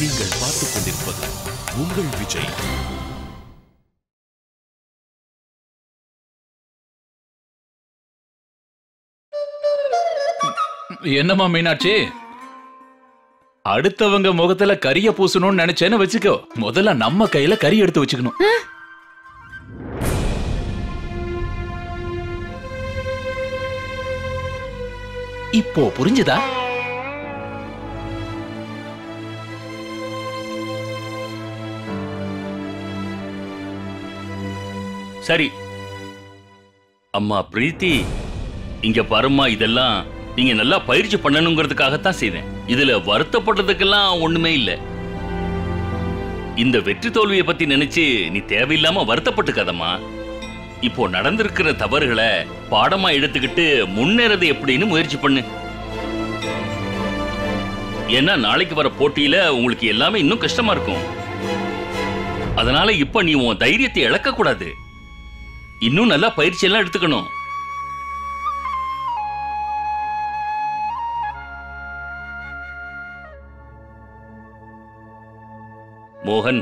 நீங்கள் பார்த்துக் கொண்டிருப்பது உங்கள் விஜய். என்னம்மா மீனாட்சி, அடுத்தவங்க முகத்துல கரிய பூசணும்னு நினைச்சேன்னு வச்சுக்கோ, முதல்ல நம்ம கையில கறி எடுத்து வச்சுக்கணும். இப்போ புரிஞ்சுதா? சரி அம்மா பிரீத்தி, இங்க பாரும்மா, இதெல்லாம் நீங்க நல்லா பயிற்சி பண்ணணுங்கிறதுக்காகத்தான் செய்தேன். இதுல வருத்தப்படுறதுக்கெல்லாம் ஒண்ணுமே இல்லை. இந்த வெற்றி தோல்வியை பத்தி நினைச்சு நீ தேவையில்லாம வருத்தப்பட்டுக்காதம்மா. இப்போ நடந்திருக்கிற தவறுகளை பாடமா எடுத்துக்கிட்டு முன்னேறது எப்படின்னு முயற்சி பண்ணு. ஏன்னா நாளைக்கு வர போட்டியில உங்களுக்கு எல்லாமே இன்னும் கஷ்டமா இருக்கும். அதனால இப்ப நீ உன் தைரியத்தை இழக்க கூடாது. இன்னும் நல்லா பயிற்சி எல்லாம் எடுத்துக்கணும். மோகன்,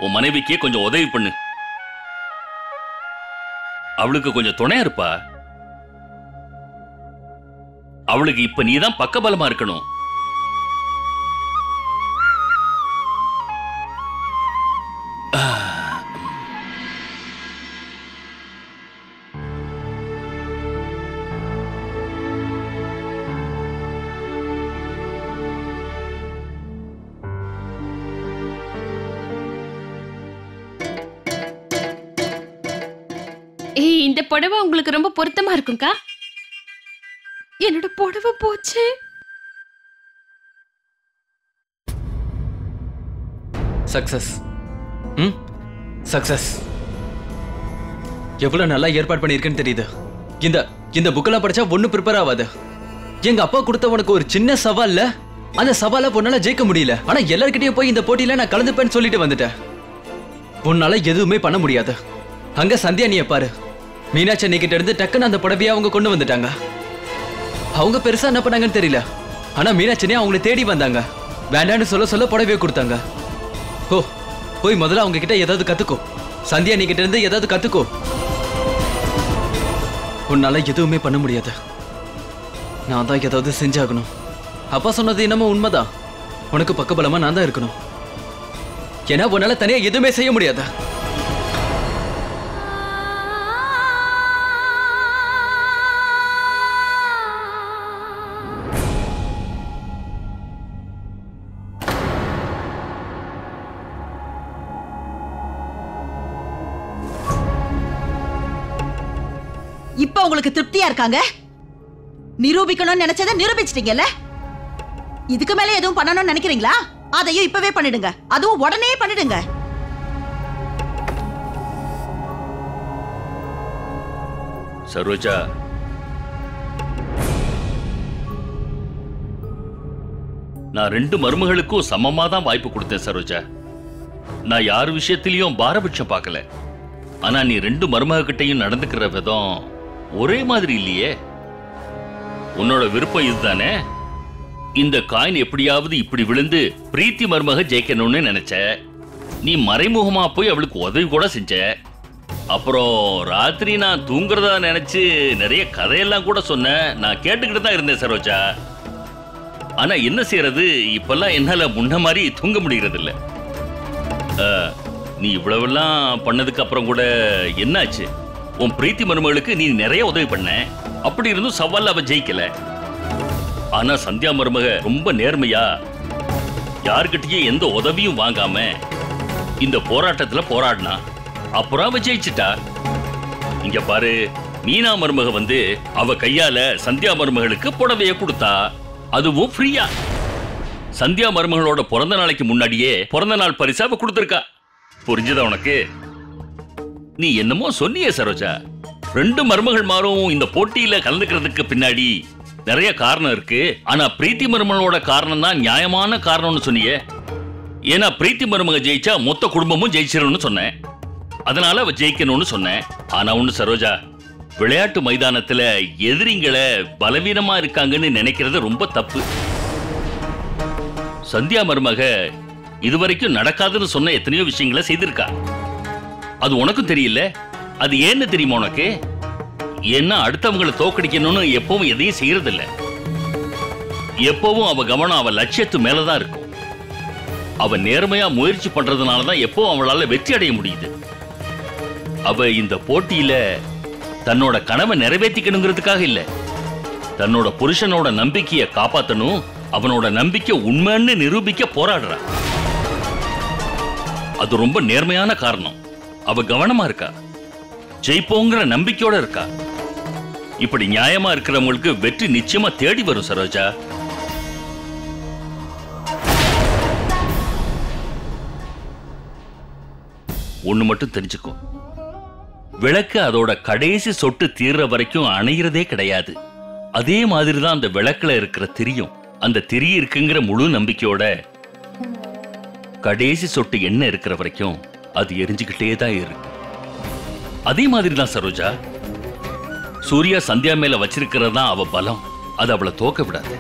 உன் மனைவிக்கே கொஞ்சம் உதவி பண்ணு. அவளுக்கு கொஞ்சம் துணையா இருப்பா. அவளுக்கு இப்ப நீதான் பக்கபலமா இருக்கணும். இந்த புடவை உங்களுக்கு ரொம்ப பொருத்தமா இருக்கும்க்கா. என்னோட புடவை போச்சு. சக்சஸ். சக்சஸ். எவ்வளவு நல்லா ஏற்பாடு பண்ணிருக்கேன்னு தெரியுது. இந்த புக்கெல்லாம் படிச்சா ஒண்ணு ப்ரிப்பேர் ஆகாது. எங்க அப்பா கொடுத்த உனக்கு ஒரு சின்ன சவால்ல, அந்த சவாலை உன்னால ஜெயிக்க முடியல. ஆனா எல்லார்கிட்டயும் போய் இந்த போட்டியில நான் கலந்துப்பேன்னு சொல்லிட்டு வந்துட்டேன். உன்னால எதுவுமே பண்ண முடியாது. அங்க சந்தியா நீ பாரு, மீனாட்சி அன்னைக்கிட்ட இருந்து டக்குன்னு அந்த புடவையை அவங்க கொண்டு வந்துட்டாங்க. அவங்க பெருசா என்ன பண்ணாங்கன்னு தெரியல, ஆனா மீனாட்சினே அவங்களை தேடி வந்தாங்க. வேண்டான்னு சொல்ல புடவையை கொடுத்தாங்க. ஓ, போய் முதல்ல அவங்க கிட்ட ஏதாவது கத்துக்கோ. சந்தியா நீ கிட்ட இருந்து ஏதாவது கத்துக்கோ. உன்னால எதுவுமே பண்ண முடியாது. நான் தான் ஏதாவது செஞ்சாகணும். அப்பா சொன்னது என்னமோ உண்மைதான். உனக்கு பக்கபலமா நான் தான் இருக்கணும். ஏன்னா உன்னால தனியா எதுவுமே செய்ய முடியாது. இப்ப உங்களுக்கு திருப்தியா இருக்காங்க? நிரூபிக்கணும்னு நினைச்சதை நிரூபிச்சிட்டீங்கல்ல. இதுக்கு மேல எதுவும் பண்ணணும்னு நினைக்கிறீங்களா? அதையும் இப்பவே பண்ணிடுங்க. அதுவும் உடனே பண்ணிடுங்க. சரோஜா, நான் 2 மருமகளுக்கும் சமமா தான் வாய்ப்பு கொடுத்தேன் சரோஜா. நான் யார் விஷயத்திலையும் பாரபட்சம் பார்க்கல. ஆனா நீ 2 மருமகிட்டையும் நடந்துக்கிற விதம் ஒரே மாதிரி இல்லையே. உன்னோட விருப்பம் இதுதானே? இந்த காயின் எப்படியாவது இப்படி விழுந்து பிரீத்தி மருமக ஜெயிக்கணும்னு நினைச்ச. நீ மறைமுகமா போய் அவளுக்கு உதவி கூட செஞ்ச. அப்புறம் ராத்திரி நான் தூங்குறதா நினைச்சு நிறைய கதையெல்லாம் கூட சொன்ன. நான் கேட்டுக்கிட்டு தான் இருந்தேன் சரோஜா. ஆனா என்ன செய்யறது, இப்பெல்லாம் என்னால முன்ன மாதிரி தூங்க முடிகிறது இல்ல. நீ இவ்வளவெல்லாம் பண்ணதுக்கு அப்புறம் கூட என்னாச்சு? உன் பிரீத்தி மருமகளுக்கு நீ நிறைய உதவி பண்ண. அப்படி இருந்தும் சவால் அவ ஜெயிக்கல. ஆனா சந்தியா மருமக ரொம்ப நேர்மையா யாருக்கிட்டயும் எந்த உதவியும் வாங்காம இந்த போராட்டத்துல போராடினா. அப்புறம் அவ ஜெயிச்சிட்டா. இங்க பாரு, மீனா மருமக வந்து அவ கையால சந்தியா மருமகளுக்கு புடவைய கொடுத்தா. அதுவும் ஃப்ரீயா. சந்தியா மருமகளோட பிறந்த நாளைக்கு முன்னாடியே பிறந்த நாள் பரிசா அவ கொடுத்திருக்கா. புரிஞ்சுதா உனக்கு? நீ என்னமோ சொன்னியே சரோஜா, 2 மருமகள் மாறும் இந்த போட்டியில கலந்துக்கிறதுக்கு பின்னாடி நிறைய காரணம் இருக்கு. ஆனா பிரீத்தி மருமகளோட காரணம் தான் நியாயமான காரணம்னு சொன்னியே. ஏன்னா பிரீத்தி மருமக ஜெயிச்சா மொத்த குடும்பமும் ஜெயிச்சிரும்னு சொன்னேன். அதனால அவ ஜெயிக்கணும்னு சொன்னேன். ஆனா ஒண்ணு சரோஜா, விளையாட்டு மைதானத்துல எதிரிங்களை பலவீனமா இருக்காங்கன்னு நினைக்கிறது ரொம்ப தப்பு. சந்தியா மருமக இதுவரைக்கும் நடக்காதுன்னு சொன்ன எத்தனையோ விஷயங்களை செய்திருக்கா. அது உனக்கும் தெரியல. அது ஏன்னு தெரியுமா உனக்கு? ஏன்னா அடுத்தவங்களை தோக்கடிக்கணும்னு எப்பவும் எதையும் செய்யறதில்ல. எப்பவும் அவ கவனம் அவ லட்சியத்து மேலதான் இருக்கும். அவ நேர்மையா முயற்சி பண்றதுனாலதான் எப்பவும் அவளால வெற்றி அடைய முடியுது. அவ இந்த போட்டியில தன்னோட கனவை நிறைவேற்றிக்கணுங்கிறதுக்காக இல்ல, தன்னோட புருஷனோட நம்பிக்கையை காப்பாத்தணும், அவனோட நம்பிக்கை உண்மைன்னு நிரூபிக்க போராடுறா. அது ரொம்ப நேர்மையான காரணம். அவ கவனமா இருக்கா, ஜெயிப்போங்கிற நம்பிக்கையோட இருக்கா. இப்படி நியாயமா இருக்கிறவங்களுக்கு வெற்றி நிச்சயமா தேடி வரும் சரோஜா. ஒண்ணு மட்டும் தெரிஞ்சுக்கோ, விளக்கு அதோட கடைசி சொட்டு தீர்ற வரைக்கும் அணையிறதே கிடையாது. அதே மாதிரிதான் அந்த விளக்குல இருக்கிற திரியும். அந்த திரி இருக்குங்கிற முழு நம்பிக்கையோட கடைசி சொட்டு எண்ணெய் இருக்கிற வரைக்கும் அது எரிஞ்சுக்கிட்டே தான் இருக்கு. அதே மாதிரிதான் சரோஜா, சூர்யா சந்தியா மேல வச்சிருக்கிறதா அவ பலம். அது அவளை தோக்க விடாது.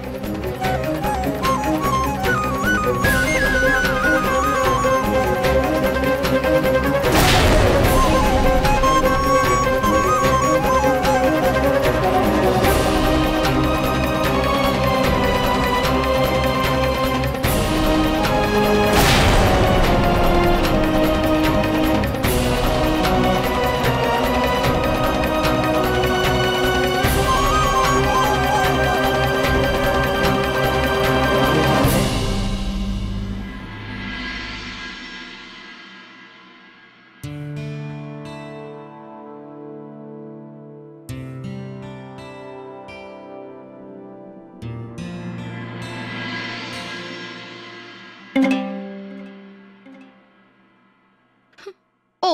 ஓ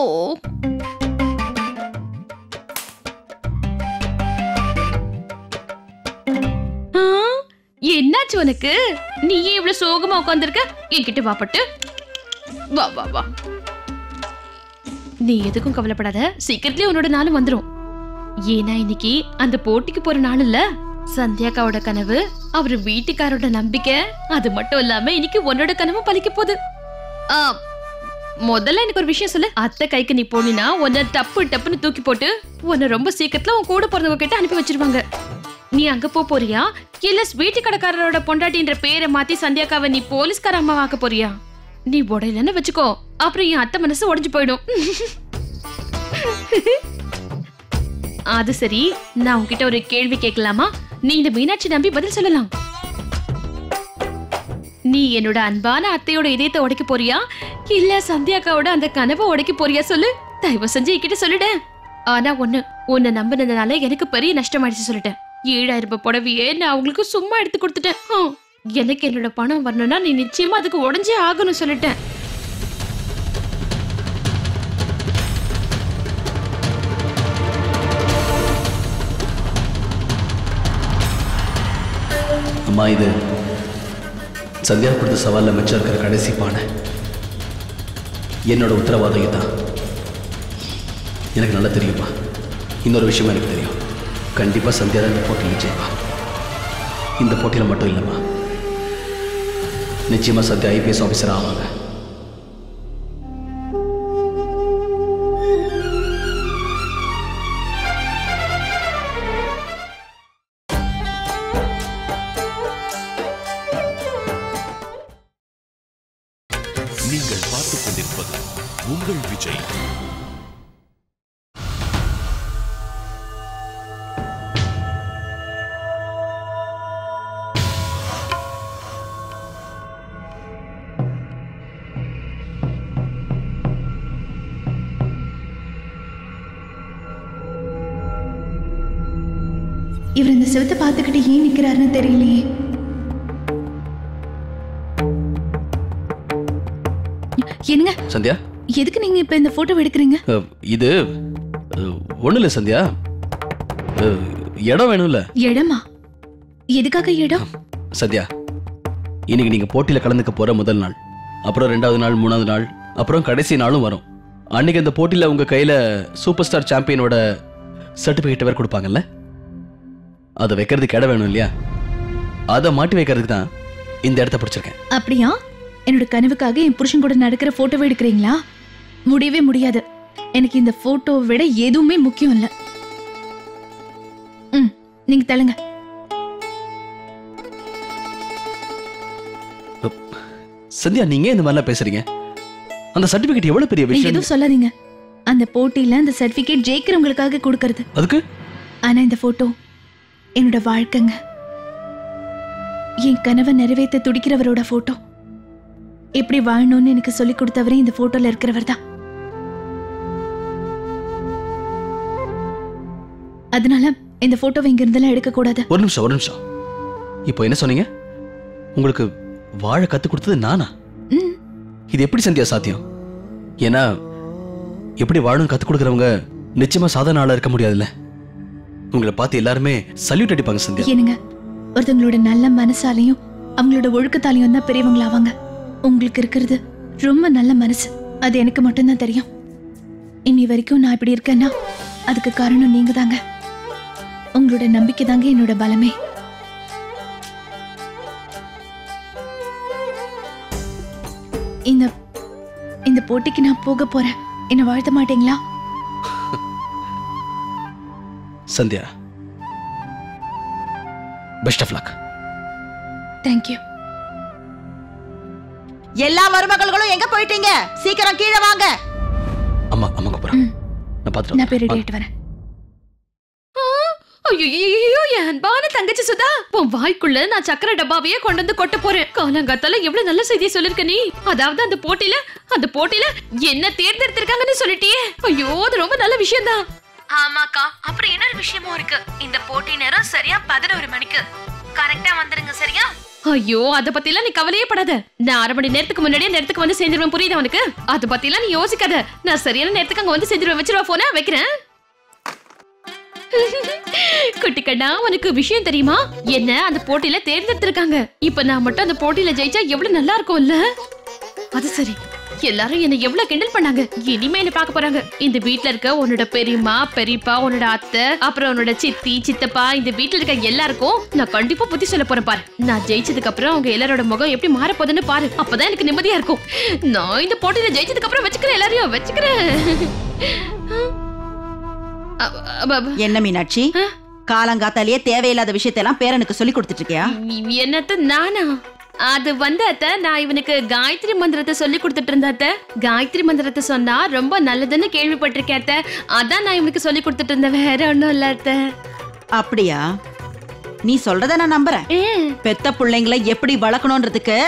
என்னாச்சு உனக்கு? நீ ஏன் இவ்வளவு சோகமா உட்கார்ந்திருக்க? என்கிட்ட வாப்பட்டு வா வா வா. நீ எதுக்கும் கவலைப்படாத, சீக்கிரத்திலே உன்னோட நாளும் வந்துரும். ஏன்னா இன்னைக்கு அந்த போட்டிக்கு போற நாள் இல்ல. சந்தியாக்காவோட கனவு, அவரு வீட்டுக்காரோட நம்பிக்கை, அது மட்டும் இல்லாம இன்னைக்கு உன்னோட கனவு பலிக்க போகுது. முதல்ல எனக்கு ஒரு விஷயம் சொல்லு. அத்தை கைக்கு நீ போனினா உன்னை டப்புன்னு தூக்கி போட்டு உன்னை ரொம்ப சீக்கிரத்துல உன் கூட பிறந்தவங்க கிட்ட அனுப்பி வச்சிருவாங்க. நீ அங்க போறியா, இல்ல வீட்டு கடைக்காரரோட பொண்டாட்டின்ற பேரை மாத்தி சந்தியாக்காவை நீ போலீஸ்கார அம்மா ஆக்க போறியா? நீ உடையலன்னு வச்சுக்கோ, அப்புறம் என் அத்தை மனசு உடைஞ்சு போயிடும். அது சரி, நான் உன்கிட்ட ஒரு கேள்வி கேட்கலாமா? நீ இந்த மீனாட்சி நம்பி பதில் சொல்லலாம். நீ என்னோட அன்பான அத்தையோட இதயத்தை உடைக்க போறியா, இல்ல சந்தியாக்காவோட அந்த கனவை உடைக்க போறியா? சொல்லு, தயவு செஞ்சு என்கிட்ட சொல்லிட. ஆனா உன்னை நம்பினதுனால எனக்கு பெரிய நஷ்டமாயிடுச்சு சொல்லிட்டேன். 7000 ரூபாய் புடவையே நான் அவங்களுக்கு சும்மா எடுத்து கொடுத்துட்டேன். எனக்கு என்னோட பணம் வரணும்னா நீ நிச்சயமா அதுக்கு உடஞ்சே ஆகணும் சொல்லிட்டேன். அம்மா, இது சந்தியா கொடுத்த சவாலில் மிச்சம் இருக்கிற கடைசி பானை. என்னோட உத்தரவாதம் இதுதான். எனக்கு நல்லா தெரியுமா, இன்னொரு விஷயமா எனக்கு தெரியும். கண்டிப்பாக சந்தியா தான் இந்த போட்டியில் ஜெயிப்பா. இந்த போட்டியில் மட்டும் இல்லைம்மா, நிச்சயமாக சந்தியா IPS ஆஃபீஸராக ஆவாங்க. நீங்கள் பார்த்துக் கொண்டிருப்பது உங்கள் விஜய். இவர் இந்த செவத்தை பார்த்துக்கிட்டு ஏன் நிக்கிறாருன்னு தெரியலையே. என்னங்க சந்தியா, எதுக்கு நீங்க இப்ப இந்த போட்டோ எடுக்கிறீங்க? இது ஒன்றும் இல்லை சந்தியா, இடம் வேணும்ல. இடமா? எதுக்காக இடம்? சத்யா, இன்னைக்கு நீங்க போட்டியில கலந்துக்க போற முதல் நாள், அப்புறம் 2வது நாள், 3வது நாள், அப்புறம் கடைசி நாளும் வரும். அன்னைக்கு அந்த போட்டியில உங்க கையில சூப்பர் ஸ்டார் சாம்பியனோட சர்டிபிகேட் வேற கொடுப்பாங்கல்ல, அதை வைக்கிறதுக்கு இடம் வேணும் இல்லையா? அதை மாட்டி வைக்கிறதுக்கு தான் இந்த இடத்த பிடிச்சிருக்கேன். அப்படியா? என்னோட கனவுக்காக என் புருஷன் கூட நடக்கிற போட்டோவை எடுக்கிறீங்களா? முடியவே முடியாது. எனக்கு இந்த போட்டோவை விட எதுவுமே முக்கியம் இல்ல. நீங்க தள்ளுங்க. சந்தியா, நீங்க இந்த மாதிரிலாம் பேசுறீங்க? அந்த சர்டிபிகேட் எவ்வளவு பெரிய நீங்க விஷயம். எதுவும் சொல்லாதீங்க. அந்த போட்டியில அந்த சர்டிபிகேட் ஜெயிக்கிறவங்களுக்காக கொடுக்கறது. அதுக்கு ஆனா இந்த போட்டோ என்னோட வாழ்க்கைங்க. என் கனவை நிறைவேற்ற துடிக்கிறவரோட போட்டோ. எப்படி வாழணும்னு எனக்கு சொல்லி கொடுத்தவரே இந்த போட்டோல இருக்கிறவர் தான். அதனால இந்த போட்டோவை இங்க இருந்தெல்லாம் எடுக்க கூடாது. ஒரு நிமிஷம். இப்போ என்ன சொன்னீங்க? உங்களுக்கு வாழ கத்து கொடுத்தது நானா? இது எப்படி சந்தியா சாத்தியம்? ஏன்னா எப்படி வாழணும் கத்து கொடுக்கறவங்க நிச்சயமா சாதாரண ஆளா இருக்க முடியாதுல்ல. உங்களை பார்த்து எல்லாருமே சல்யூட் அடிப்பாங்க சந்தியா. என்னங்க, ஒருத்தவங்களோட நல்ல மனசாலையும் அவங்களோட ஒழுக்கத்தாலையும் தான் பெரியவங்களாவாங்க. உங்களுக்கு இருக்கிறது ரொம்ப நல்ல மனசு. அது எனக்கு மட்டும்தான் தெரியும். இன்னி வரைக்கும் நான் இப்படி இருக்கேன்னா அதுக்கு காரணம் நீங்க தாங்க. உங்களோட நம்பிக்கை தாங்க என்னோட பலமே. இந்த இந்த போட்டிக்கு நான் போக போறேன். என்ன வாழ்த்த மாட்டீங்களா? Sandhya, best of luck. Thank you. எல்லா மருமகளும் எங்க போயிட்டீங்க? சீக்கிரம் கீழே வாங்க. அம்மா கூப்பிடுறேன். நான் பாத்துறேன். நான் போய் ரெடி ஆயிட்டு வரேன். ஐயோ, என் அன்பான தங்கச்சி சுதா, உன் வாய்க்குள்ள நான் சக்கரை டப்பாவையே கொண்டு வந்து கொட்ட போறேன். காலங்காத்தால எவ்வளவு நல்ல செய்தியை சொல்லிருக்க நீ. அதாவது அந்த போட்டியில என்ன தேர்ந்தெடுத்திருக்காங்கன்னு சொல்லிட்டியே. ஐயோ, அது ரொம்ப நல்ல விஷயம் தான். ஆமாக்கா, அப்புறம் இன்னொரு விஷயமும் இருக்கு. இந்த போட்டி நேரம் சரியா 11 மணிக்கு. கரெக்டா வந்துருங்க, சரியா? ஐயோ, அத பத்திலாம் நீ கவலையே படாத. நான் 1/2 மணி நேரத்துக்கு முன்னாடியே நேரத்துக்கு வந்து சேர்ந்துருவேன். புரியுதா உனக்கு? அத பத்திலாம் நீ யோசிக்காத. நான் சரியான நேரத்துக்கு அங்க வந்து சேர்ந்துருவேன். வச்சிருவா போன வைக்கிறேன். குட்டிக்கண்ணா, உனக்கு விஷயம் தெரியுமா? என்ன அந்த போட்டியில தேர்ந்தெடுத்திருக்காங்க. இப்ப நான் மட்டும் அந்த போட்டியில ஜெயிச்சா எவ்வளவு நல்லா இருக்கும்ல. அது சரி, எல்லாரும் என்ன எவ்வளவு கிண்டல் பண்ணாங்க. இனிமே என்ன பார்க்க போறாங்க. இந்த வீட்ல இருக்க உன்னோட பெரியம்மா, பெரியப்பா, உன்னோட அத்தை, அப்புறம் உன்னோட சித்தி, சித்தப்பா, இந்த வீட்ல இருக்க எல்லாருக்கும் நான் கண்டிப்பா புத்தி சொல்ல போறேன் பாரு. நான் ஜெயிச்சதுக்கு அப்புறம் அவங்க எல்லாரோட முகம் எப்படி மாற போகுதுன்னு பாரு. அப்பதான் எனக்கு நிம்மதியா இருக்கும். நான் இந்த போட்டியில ஜெயிச்சதுக்கு அப்புறம் வச்சுக்கிறேன், எல்லாரையும் வச்சுக்கிறேன். என்ன மீனாட்சி, காலங்காத்தாலேயே தேவையில்லாத விஷயத்தெல்லாம் பேரனுக்கு சொல்லி கொடுத்துட்டு இருக்கியா? என்னத்த நானா? அது அத்தை, நான் இவனுக்கு காயத்ரி மந்திரத்தை சொல்லி கொடுத்துட்டு இருந்த அத்தை. காயத்ரி மந்திரத்தை சொன்னா ரொம்ப நல்லதுன்னு கேள்விப்பட்டிருக்கேன் அத்தை. அதான் நான் இவனுக்கு சொல்லி கொடுத்துட்டு இருந்தேன், வேற ஒண்ணும் இல்ல அத்தை. அப்படியா? நீ சொல்றத நான் நம்புறேன். பெத்த பிள்ளைங்களை எப்படி வளர்க்கணும்ன்றதுக்கு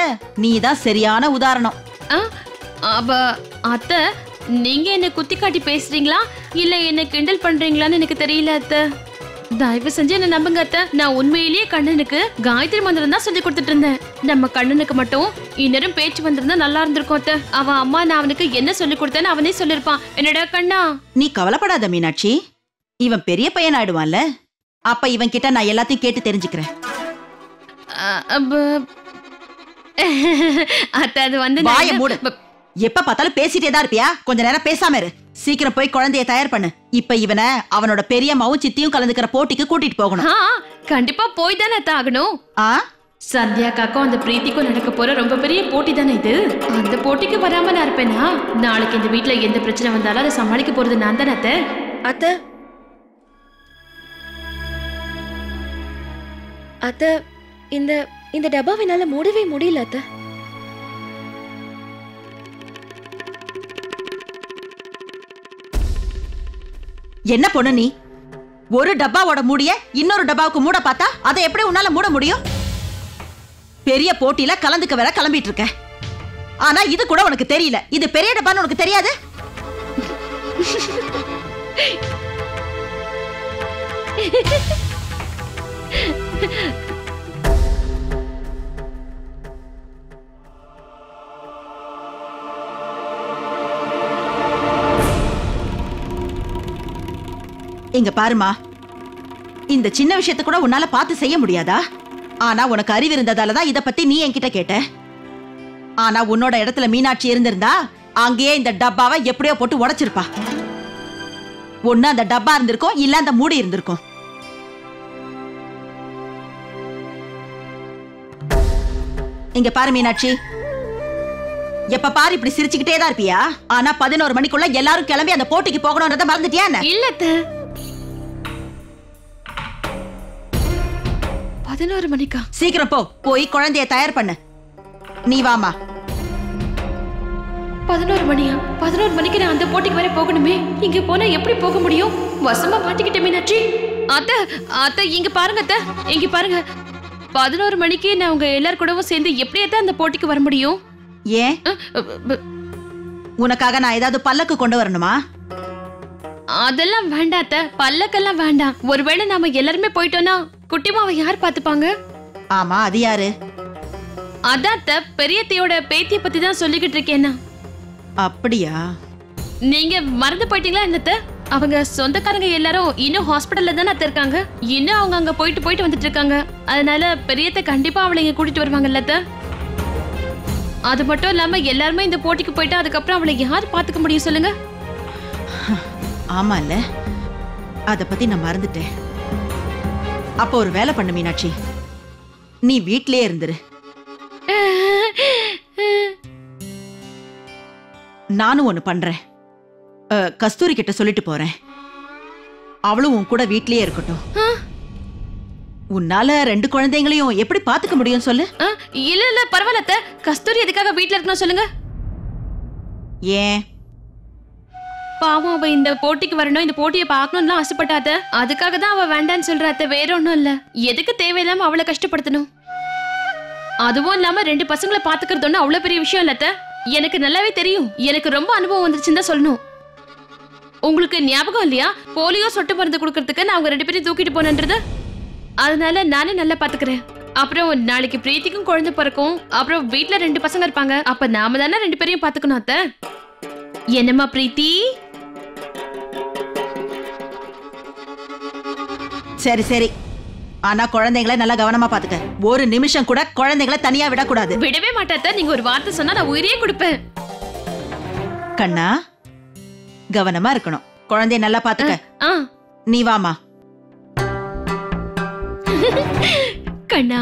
நீதான் சரியான உதாரணம். அத்தை, நீங்க என்ன குத்தி காட்டி பேசுறீங்களா இல்ல என்ன கிண்டல் பண்றீங்களான்னு எனக்கு தெரியல அத்தை. தயவு செஞ்சு என்ன நம்புங்க அத்தை. நான் உண்மையிலேயே கண்ணனுக்கு காயத்ரி மந்திரம் தான் சொல்லி கொடுத்துட்டு இருந்தேன். நம்ம கண்ணனுக்கு மட்டும் இந்நேரம் பேச்சு வந்திருந்தா நல்லா இருந்திருக்கும் அத்தை. அவன் அம்மா நான் அவனுக்கு என்ன சொல்லி கொடுத்தேன்னு அவனே சொல்லிருப்பான். என்னடா கண்ணா? நீ கவலைப்படாத மீனாட்சி, இவன் பெரிய பையன் ஆயிடுவான்ல. அப்ப இவன் கிட்ட நான் எல்லாத்தையும் கேட்டு தெரிஞ்சுக்கிறேன். அத்தை, அது வாயை மூடு. எப்ப பார்த்தாலும் பேசிட்டே தான் இருப்பியா? கொஞ்ச நேரம் பேசாம இரு. சீக்கிரம் போய் குழந்தைய தயார் பண்ணு. இப்ப இவனை அவனோட பெரியம்மாவும் சித்தியும் கலந்துக்கிற போட்டிக்கு கூட்டிட்டு போகணும். கண்டிப்பா போய் தானே ஆகணும். சந்தியா காக்கும் அந்த பிரீத்திக்கும் நடக்க போற ரொம்ப பெரிய போட்டி தானே இது. அந்த போட்டிக்கு வராம நான் இருப்பேனா? நாளைக்கு இந்த வீட்டுல எந்த பிரச்சனை வந்தாலும் அதை சமாளிக்க போறது நான் தானே அத்தை. அத்தை, அத்தை, இந்த டப்பாவினால மூடவே முடியல அத்தை. என்ன பொண்ணு நீ? ஒரு டப்பாவோட மூடிய இன்னொரு டப்பாவுக்கு மூட பார்த்தா அதை எப்படி உன்னால மூட முடியும்? பெரிய போட்டியில கலந்துக்க வேற கிளம்பிட்டு இருக்க. ஆனா இது கூட உனக்கு தெரியல. இது பெரிய டப்பான்னு உனக்கு தெரியாது? இங்க பாருமா, இந்த சின்ன விஷயத்தை கூட உன்னால பார்த்து செய்ய முடியாதா? ஆனா உனக்கு அறிவு இருந்ததாலதான் இத பத்தி நீ என்கிட்ட கேட்ட. ஆனா உன்னோட இடத்துல மீனாட்சி இருந்திருந்தா அங்கேயே இந்த டப்பாவை எப்படியோ போட்டு உடைச்சிருப்பா. ஒண்ணு அந்த டப்பா இருந்திருக்கும், இல்ல அந்த மூடி இருந்திருக்கும். இங்க பாரு மீனாட்சி, எப்ப பாரு இப்படி சிரிச்சுக்கிட்டே தான் இருப்பியா? ஆனா 11 மணிக்குள்ள எல்லாரும் கிளம்பி அந்த போட்டிக்கு போகணும்ன்றத மறந்துட்டியா என்ன? இல்ல அத்தை. 11 மணிக்கா? சீக்கிரம் போ, போய் குழந்தைய தயார் பண்ணு. நீ வாமா. 11 மணியா? 11 மணிக்கு நான் அந்த போட்டிக்கு வரை போகணுமே. இங்க போனா எப்படி போக முடியும்? வசமா மாட்டிக்கிட்டே மீனாட்சி. அத்தை அத்தை இங்க பாருங்க அத்தை, இங்க பாருங்க. 11 மணிக்கு நான் உங்க எல்லார் கூடவும் சேர்ந்து எப்படியே அந்த போட்டிக்கு வர முடியும்? ஏன்? உனக்காக நான் ஏதாவது பல்லக்கு கொண்டு வரணுமா? அதெல்லாம் வேண்டாம் அத்தை, பல்லக்கெல்லாம் வேண்டாம். ஒருவேளை நாம எல்லாருமே போயிட்டோம்னா குட்டிமாவை யார் பாத்துப்பாங்க? ஆமா, அது யாரு? அதான் அத்தை, பெரியத்தையோட பேத்திய பத்தி தான் சொல்லிக்கிட்டு இருக்கேன்னா. அப்படியா? நீங்க மறந்து போயிட்டீங்களா என்னத்த? அவங்க சொந்தக்காரங்க எல்லாரும் இன்னும் ஹாஸ்பிடல்ல தானே இருக்காங்க. இன்னும் அவங்க அங்க போயிட்டு வந்துட்டு இருக்காங்க. அதனால பெரியத்த கண்டிப்பா அவளை இங்க கூட்டிட்டு வருவாங்கல்ல அத்தை. அது மட்டும் இல்லாம எல்லாருமே இந்த போட்டிக்கு போயிட்டா அதுக்கப்புறம் அவளை யார் பாத்துக்க முடியும் சொல்லுங்க? ஆமா இல்ல, அத பத்தி நான் மறந்துட்டேன். அப்ப ஒரு வேலை பண்ணு மீனாட்சி, நீ வீட்லயே இருந்துரு. நானும் ஒண்ணு பண்றேன். கஸ்தூரி கிட்ட சொல்லிட்டு போறேன். அவளும் உன் கூட வீட்லயே இருக்கட்டும். உன்னால 2 குழந்தைங்களையும் எப்படி பாத்துக்க முடியும் சொல்லு? இல்ல இல்ல பரவாயில்ல அத்தை, கஸ்தூரி எதுக்காக வீட்ல இருக்கணும் சொல்லுங்க? ஏன்? பாவம், அவ இந்த போட்டிக்கு வரணும், இந்த போட்டியை பார்க்கணும்னு ஆசைப்பட்டாத. அதுக்காக தான் அவ வேண்டான்னு சொல்ற அத்தை, வேற ஒண்ணும் இல்ல. எதுக்கு தேவையில்லாம அவளை கஷ்டப்படுத்தணும்? அதுவும் இல்லாம 2 பசங்களை பாத்துக்கிறது ஒண்ணு அவ்வளவு பெரிய விஷயம் இல்ல அத்தை. எனக்கு நல்லாவே தெரியும். எனக்கு ரொம்ப அனுபவம் வந்துருச்சுன்னு தான் சொல்லணும். உங்களுக்கு ஞாபகம் இல்லையா, போலியோ சொட்டு மருந்து கொடுக்கறதுக்கு நான் அவங்க 2 பேரையும் தூக்கிட்டு போனேன்றது? அதனால நானே நல்லா பாத்துக்கிறேன். அப்புறம் நாளைக்கு பிரீத்திக்கும் குழந்தை பிறக்கும். அப்புறம் வீட்டுல 2 பசங்க இருப்பாங்க. அப்ப நாம தானே 2 பேரையும் பாத்துக்கணும் அத்தை. என்னம்மா பிரீத்தி? சரி சரி, ஆனா குழந்தைகளை நல்லா கவனமா பாத்துக்க. ஒரு நிமிஷம் கூட குழந்தைகளை தனியா விடக்கூடாது. விடவே மாட்டாத்த. நீங்க ஒரு வார்த்தை சொன்னா நான் உயிரையே கொடுப்பேன். கண்ணா, கவனமா இருக்கணும். குழந்தைய நல்லா பாத்துக்க. நீ வாமா. கண்ணா,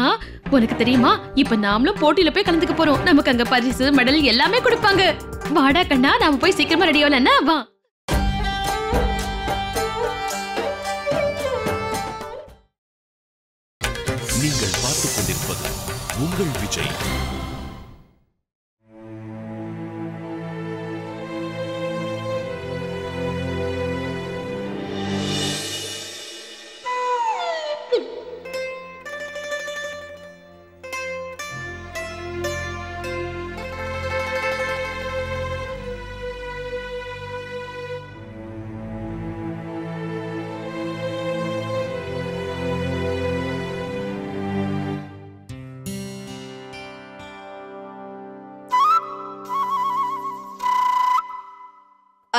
உனக்கு தெரியுமா, இப்ப நாமளும் போட்டியில போய் கலந்துக்க போறோம். நமக்கு அங்க பரிசு மெடல் எல்லாமே கொடுப்பாங்க. வாடா கண்ணா, நாம போய் சீக்கிரமா ரெடி ஆகல. வா. நீங்கள் பார்த்துக் கொண்டிருப்பது உங்கள் விஜய்.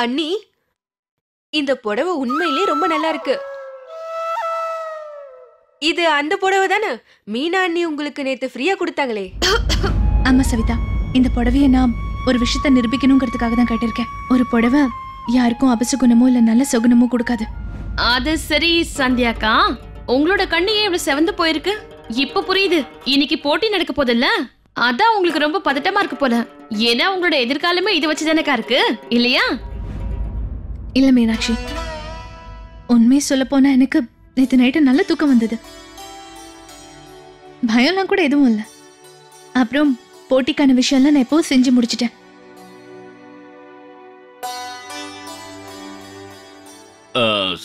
அண்ணி, இந்த புடவை உண்மையிலே ரொம்ப நல்லா இருக்கு. இது அந்த புடவை தானே மீனா அண்ணி உங்களுக்கு நேத்து ஃப்ரீயா கொடுத்தாங்களே? ஆமா சவிதா, இந்த புடவைய நான் ஒரு விஷயத்தை நிரூபிக்கணுங்கிறதுக்காக தான் கேட்டிருக்கேன். ஒரு புடவை யாருக்கும் அபசகுணமோ இல்ல நல்ல சுகுணமோ கொடுக்காது. அது சரி சந்தியாக்கா, உங்களோட கண்ணு ஏன் இவ்வளவு செவந்து போயிருக்கு? இப்ப புரியுது. இன்னைக்கு போட்டி நடக்க போதில்ல, அதான் உங்களுக்கு ரொம்ப பதட்டமா இருக்கு போல. ஏன்னா உங்களோட எதிர்காலமே இதை வச்சுதானக்கா இருக்கு இல்லையா? இல்ல மீனாட்சி, உண்மையை சொல்ல போனா எனக்கு நேத்து நைட்டு நல்ல தூக்கம் வந்தது. பயம்லாம் கூட எதுவும் இல்ல. அப்புறம் போட்டிக்கான விஷயம்லாம் நான் எப்போ செஞ்சு முடிச்சிட்டேன்.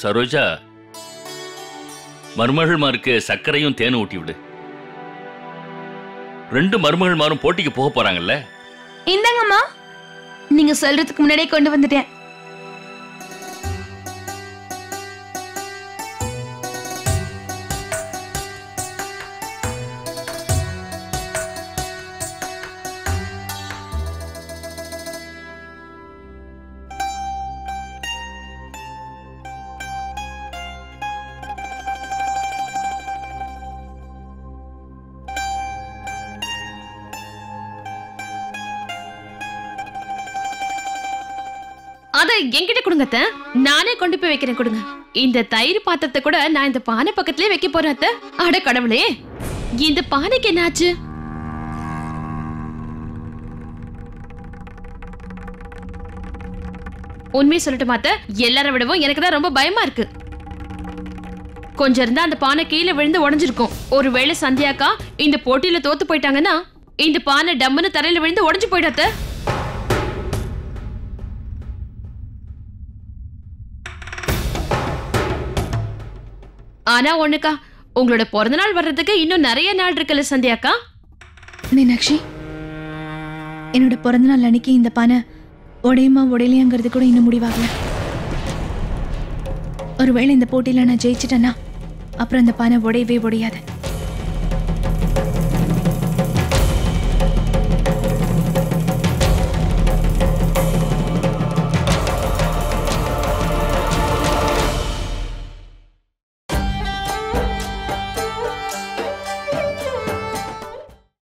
சரோஜா, மருமகள்மாருக்கு சர்க்கரையும் தேனும் ஊட்டி விடு. 2 மருமகள்மாரும் போட்டிக்கு போக போறாங்கல்ல. இந்தாங்கம்மா, நீங்க சொல்றதுக்கு முன்னாடியே கொண்டு வந்துட்டேன். அத என்கிட்ட கொடுங்க அத்தை, நானே கொண்டு போய் வைக்கிறேன். கொடுங்க. இந்த தயிர் பாத்திரத்தை கூட நான் இந்த பானை பக்கத்திலே வைக்க போறேன் அத்தை. அட கடவுளே, இந்த பானைக்கு என்னாச்சு? உண்மையை சொல்லட்டுமா அத்தை, எல்லார விடவும் எனக்கு தான் ரொம்ப பயமா இருக்கு. கொஞ்சம் இருந்தா அந்த பானை கீழே விழுந்து உடைஞ்சிருக்கும். ஒருவேளை சந்தியாக்கா இந்த போட்டியில தோத்து போயிட்டாங்கன்னா இந்த பானை டம்முன்னு தரையில விழுந்து உடைஞ்சு போயிடாத்த. ஆனா ஒண்ணுக்கா, உங்களோட பிறந்த நாள் வர்றதுக்கு இன்னும் நிறைய நாள் இருக்குல்ல சந்தியாக்கா? மீனாட்சி, என்னோட பிறந்த நாள் அன்னைக்கு இந்த பானை உடையுமா உடையலையாங்கிறது கூட இன்னும் முடிவாகல. ஒருவேளை இந்த போட்டியில நான் ஜெயிச்சிட்டேன்னா அப்புறம் அந்த பானை உடையவே உடையாது.